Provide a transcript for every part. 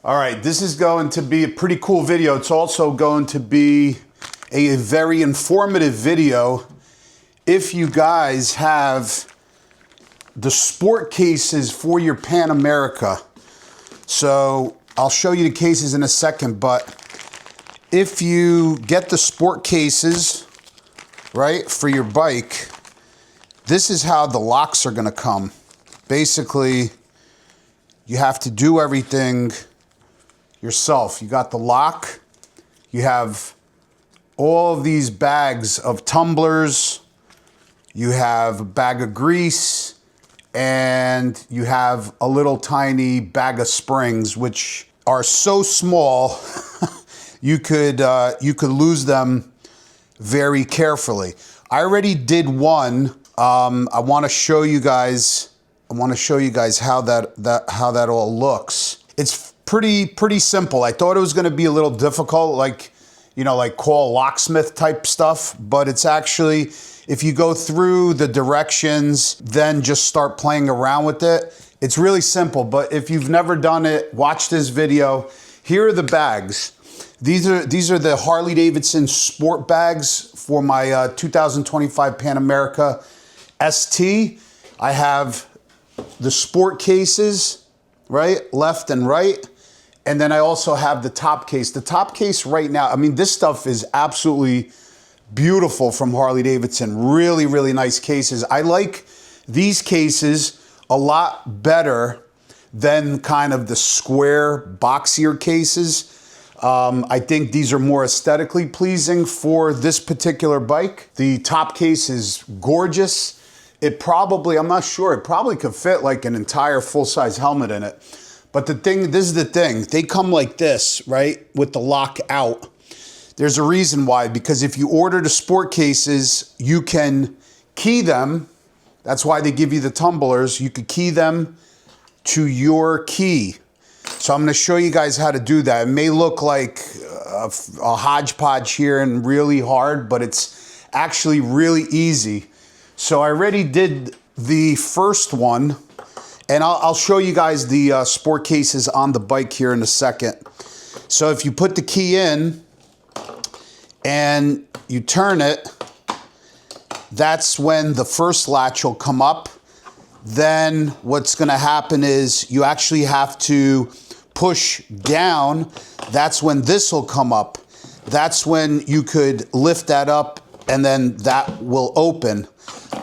All right, this is going to be a pretty cool video. It's also going to be a very informative video if you guys have the sport cases for your Pan America. So I'll show you the cases in a second, but if you get the sport cases, right, for your bike, this is how the locks are gonna come. Basically, you have to do everything yourself. You got the lock, you have all of these bags of tumblers, you have a bag of grease, and you have a little tiny bag of springs, which are so small you could lose them very carefully. I already did one. I want to show you guys. how that all looks. It's pretty simple. I thought it was going to be a little difficult, like call locksmith type stuff, but it's actually, if you go through the directions, then just start playing around with it. It's really simple, but if you've never done it, watch this video. Here are the bags. These are the Harley Davidson sport bags for my 2025 Pan America ST. I have the sport cases, right, left and right. And then I also have the top case. The top case right now, I mean, this stuff is absolutely beautiful from Harley Davidson. Really, really nice cases. I like these cases a lot better than kind of the square, boxier cases. I think these are more aesthetically pleasing for this particular bike. The top case is gorgeous. It probably, I'm not sure, it probably could fit like an entire full-size helmet in it. But this is the thing, they come like this, right, with the lock out. There's a reason why, because if you order the sport cases, you can key them. That's why they give you the tumblers. You could key them to your key. So I'm gonna show you guys how to do that. It may look like a hodgepodge here and really hard, but it's actually really easy. So I already did the first one, and I'll show you guys the sport cases on the bike here in a second. So if you put the key in and you turn it, that's when the first latch will come up. Then what's gonna happen is you actually have to push down. That's when this will come up. That's when you could lift that up and then that will open.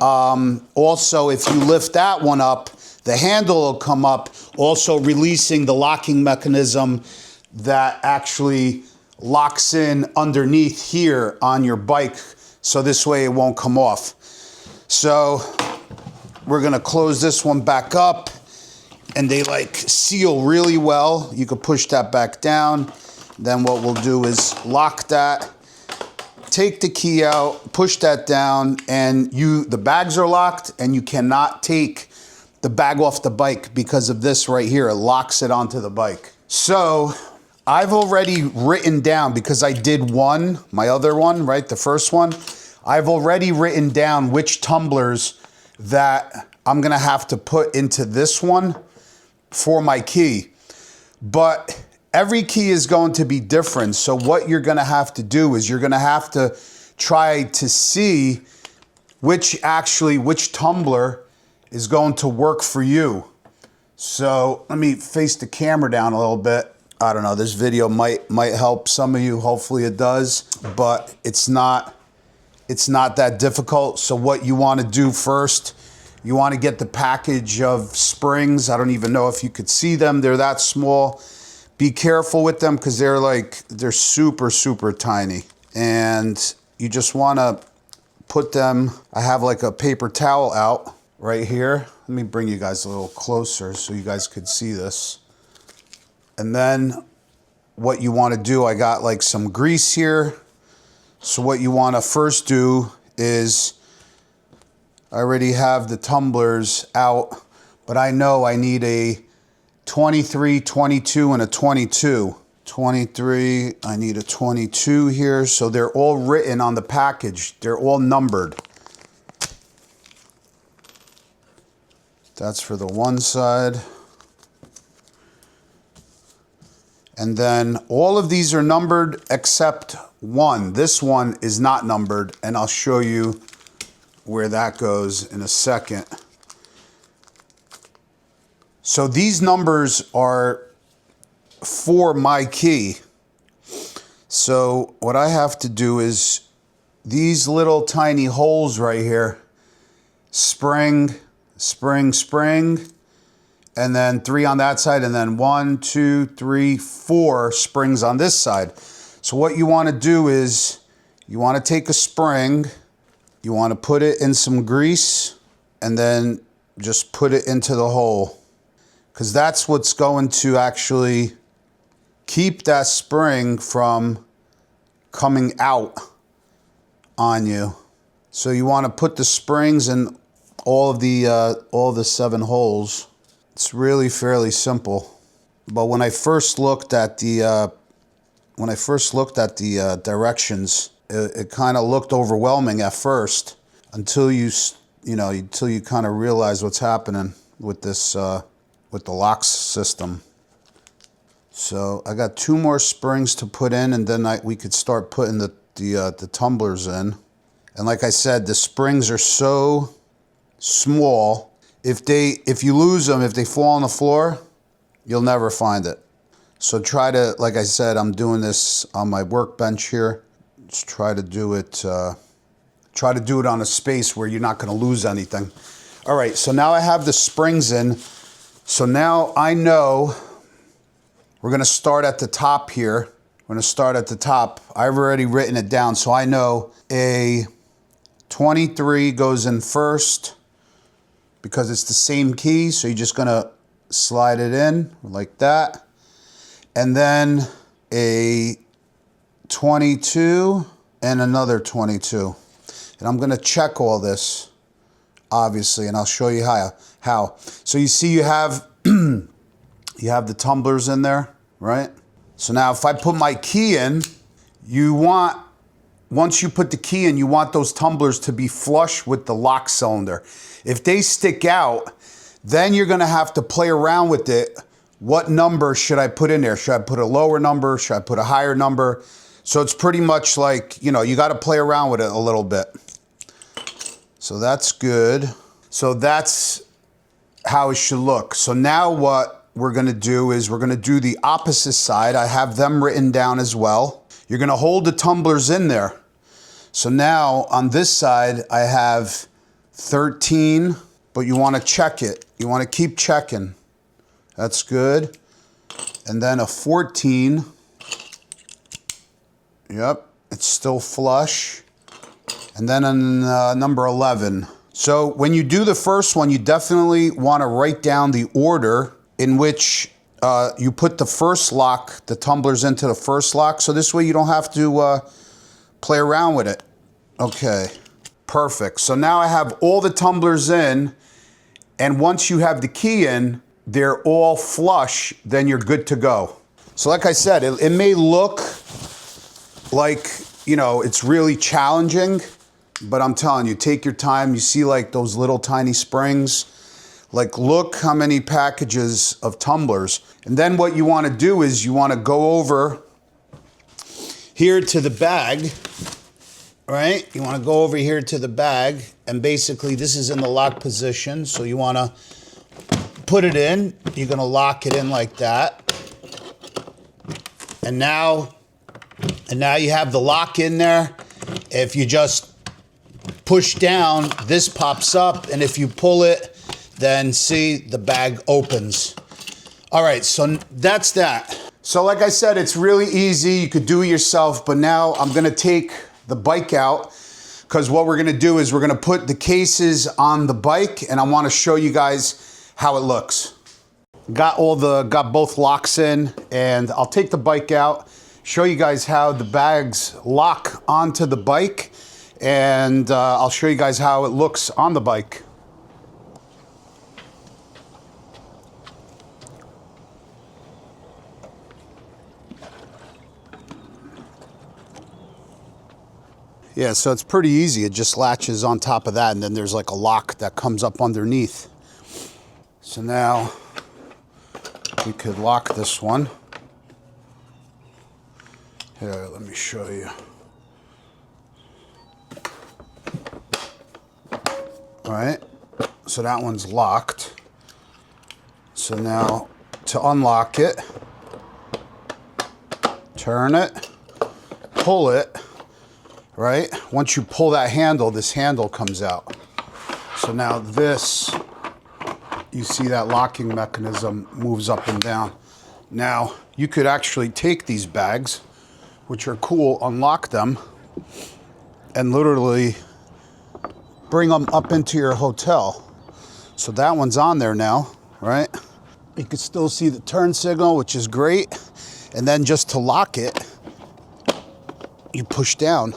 Also, if you lift that one up, the handle will come up, also releasing the locking mechanism that actually locks in underneath here on your bike, so this way it won't come off. So we're gonna close this one back up, and they like seal really well. You can push that back down. Then what we'll do is lock that, take the key out, push that down, and the bags are locked, and you cannot take the bag off the bike because of this right here. It locks it onto the bike. So I've already written down, because I did one, my other one, right, the first one, I've already written down which tumblers that I'm gonna have to put into this one for my key. But every key is going to be different. So what you're gonna have to do is you're gonna have to try to see which tumbler is going to work for you. So let me face the camera down a little bit. I don't know, this video might help some of you, hopefully it does, but it's not that difficult. So what you wanna do first, you wanna get the package of springs. I don't even know if you could see them, they're that small. Be careful with them because they're super, super tiny. And you just wanna put them, I have like a paper towel out right here. Let me bring you guys a little closer so you guys could see this. And then what you want to do, I got like some grease here. So what you want to first do is, I already have the tumblers out, but I know I need a 23, 22, and a 22. 23, I need a 22 here. So they're all written on the package. They're all numbered. That's for the one side. And then all of these are numbered except one. This one is not numbered, and I'll show you where that goes in a second. So these numbers are for my key. So what I have to do is these little tiny holes right here, spring, spring, spring, and then 3 on that side, and then 1, 2, 3, 4 springs on this side. So what you want to do is you want to take a spring, you want to put it in some grease, and then just put it into the hole, because that's what's going to actually keep that spring from coming out on you. So you want to put the springs in all the 7 holes. It's really fairly simple. But when I first looked at the directions, it kind of looked overwhelming at first until you kind of realize what's happening with this with the lock system. So I got 2 more springs to put in, and then we could start putting the tumblers in. And like I said, the springs are so small. If you lose them, if they fall on the floor, you'll never find it. So try to, like I said, I'm doing this on my workbench here. Just try to do it on a space where you're not going to lose anything. All right, so now I have the springs in. So now I know we're going to start at the top here. We're going to start at the top. I've already written it down, so I know a 23 goes in first because it's the same key. So you're just going to slide it in like that. And then a 22 and another 22. And I'm going to check all this, obviously, and I'll show you how. So you see you have you have the tumblers in there, right? So now if I put my key in, once you put the key in, you want those tumblers to be flush with the lock cylinder. If they stick out, then you're going to have to play around with it. What number should I put in there? Should I put a lower number? Should I put a higher number? So it's pretty much like, you got to play around with it a little bit. So that's good. So that's how it should look. So now what we're going to do is we're going to do the opposite side. I have them written down as well. You're going to hold the tumblers in there. So now on this side, I have 13, but you want to check it. You want to keep checking. That's good. And then a 14. Yep, it's still flush. And then on number 11. So when you do the first one, you definitely want to write down the order in which you put the first lock, the tumblers into the first lock. So this way you don't have to play around with it. Okay, perfect. So now I have all the tumblers in. And once you have the key in, they're all flush, then you're good to go. So like I said, it may look like, it's really challenging, but I'm telling you, take your time. You see like those little tiny springs. Like look how many packages of tumblers. And then what you want to do is you want to go over here to the bag, right? You want to go over here to the bag, and basically this is in the lock position. So you want to put it in. You're going to lock it in like that. And now you have the lock in there. If you just push down, this pops up, and if you pull it, then see, the bag opens. All right, so that's that. So like I said, it's really easy. You could do it yourself, but now I'm gonna take the bike out, because what we're gonna do is we're gonna put the cases on the bike, and I wanna show you guys how it looks. Got both locks in, and I'll take the bike out, show you guys how the bags lock onto the bike, and I'll show you guys how it looks on the bike. Yeah, so it's pretty easy. It just latches on top of that, and then there's like a lock that comes up underneath. So now we could lock this one. Here, let me show you. All right, so that one's locked. So now to unlock it, turn it, pull it, right? Once you pull that handle, this handle comes out. So now this, you see that locking mechanism moves up and down. Now you could actually take these bags, which are cool, unlock them, and literally bring them up into your hotel. So that one's on there now, right? You can still see the turn signal, which is great. And then just to lock it, you push down.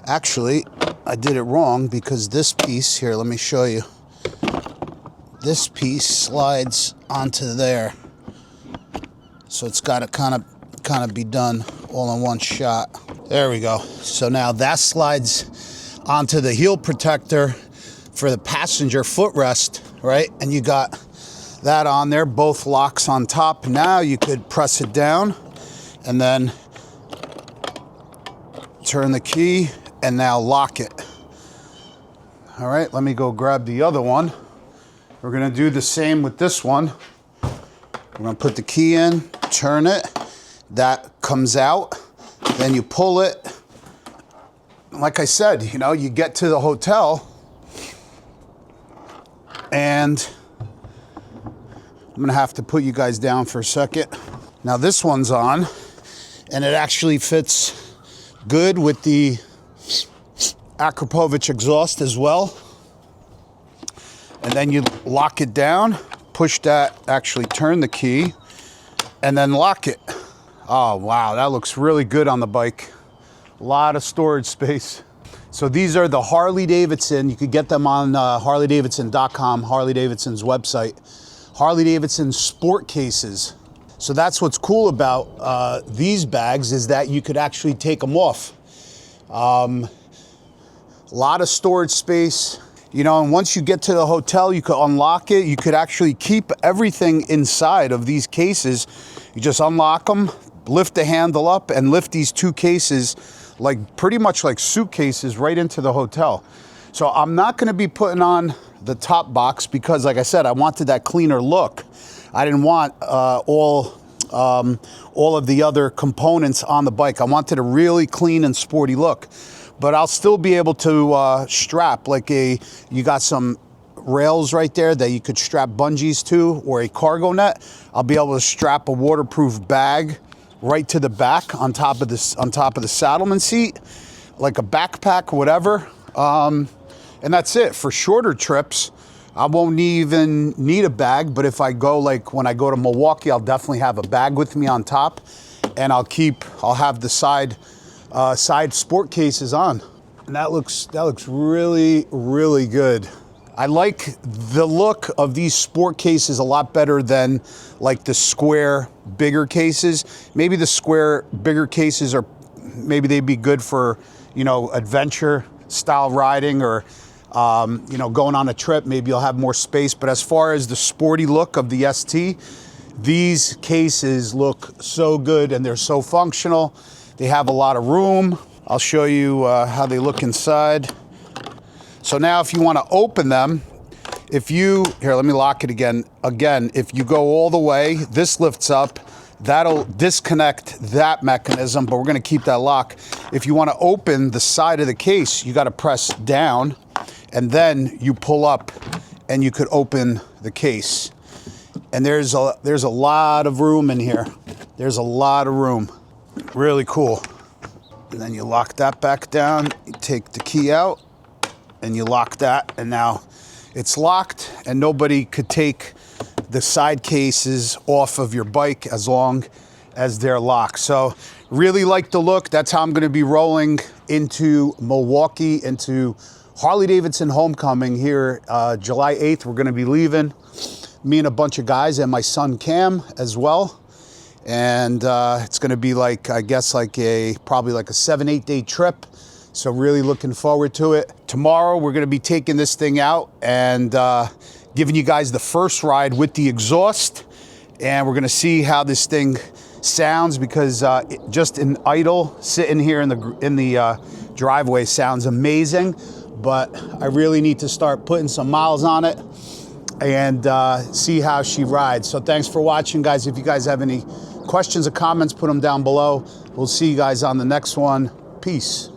Actually, I did it wrong because this piece here, let me show you. This piece slides onto there. So it's got to kind of be done all in one shot. There we go. So now that slides onto the heel protector for the passenger footrest, right? And you got that on there, both locks on top. Now you could press it down and then turn the key and now lock it. All right, let me go grab the other one. We're gonna do the same with this one. We're gonna put the key in, turn it, that comes out, then you pull it. Like I said, you know, you get to the hotel and I'm gonna have to put you guys down for a second. Now this one's on and it actually fits good with the Akrapovic exhaust as well. And then you lock it down, push that, actually turn the key, and then lock it. Oh wow, that looks really good on the bike. A lot of storage space. So these are the Harley Davidson. You could get them on harleydavidson.com, Harley Davidson's website. Harley Davidson sport cases. So that's what's cool about these bags is that you could actually take them off. A lot of storage space, you know, and once you get to the hotel, you could unlock it. You could actually keep everything inside of these cases. You just unlock them, lift the handle up and lift these two cases like pretty much like suitcases right into the hotel. So I'm not gonna be putting on the top box because like I said, I wanted that cleaner look. I didn't want all of the other components on the bike. I wanted a really clean and sporty look, but I'll still be able to strap like you got some rails right there that you could strap bungees to or a cargo net. I'll be able to strap a waterproof bag right to the back on top of the saddleman seat, like a backpack, whatever. And that's it. For shorter trips, I won't even need a bag, but if I go, like when I go to Milwaukee, I'll definitely have a bag with me on top, and I'll have the side sport cases on. And that looks really, really good. I like the look of these sport cases a lot better than like the square bigger cases. Maybe the square bigger cases maybe they'd be good for, you know, adventure style riding or, you know, going on a trip. Maybe you'll have more space. But as far as the sporty look of the ST, these cases look so good and they're so functional. They have a lot of room. I'll show you how they look inside. So now if you want to open them, here, let me lock it again. Again, if you go all the way, this lifts up, that'll disconnect that mechanism, but we're going to keep that lock. If you want to open the side of the case, you got to press down and then you pull up and you could open the case. And there's a lot of room in here. There's a lot of room. Really cool. And then you lock that back down, you take the key out, and you lock that, and now it's locked, and nobody could take the side cases off of your bike as long as they're locked. So really like the look. That's how I'm gonna be rolling into Milwaukee, into Harley Davidson Homecoming here, July 8th. We're gonna be leaving, me and a bunch of guys and my son Cam as well. And it's gonna be like, I guess probably like a 7-8 day trip. So really looking forward to it. Tomorrow, we're gonna be taking this thing out and giving you guys the first ride with the exhaust. And we're gonna see how this thing sounds, because just in idle, sitting here in the driveway sounds amazing. But I really need to start putting some miles on it and see how she rides. So thanks for watching, guys. If you guys have any questions or comments, put them down below. We'll see you guys on the next one. Peace.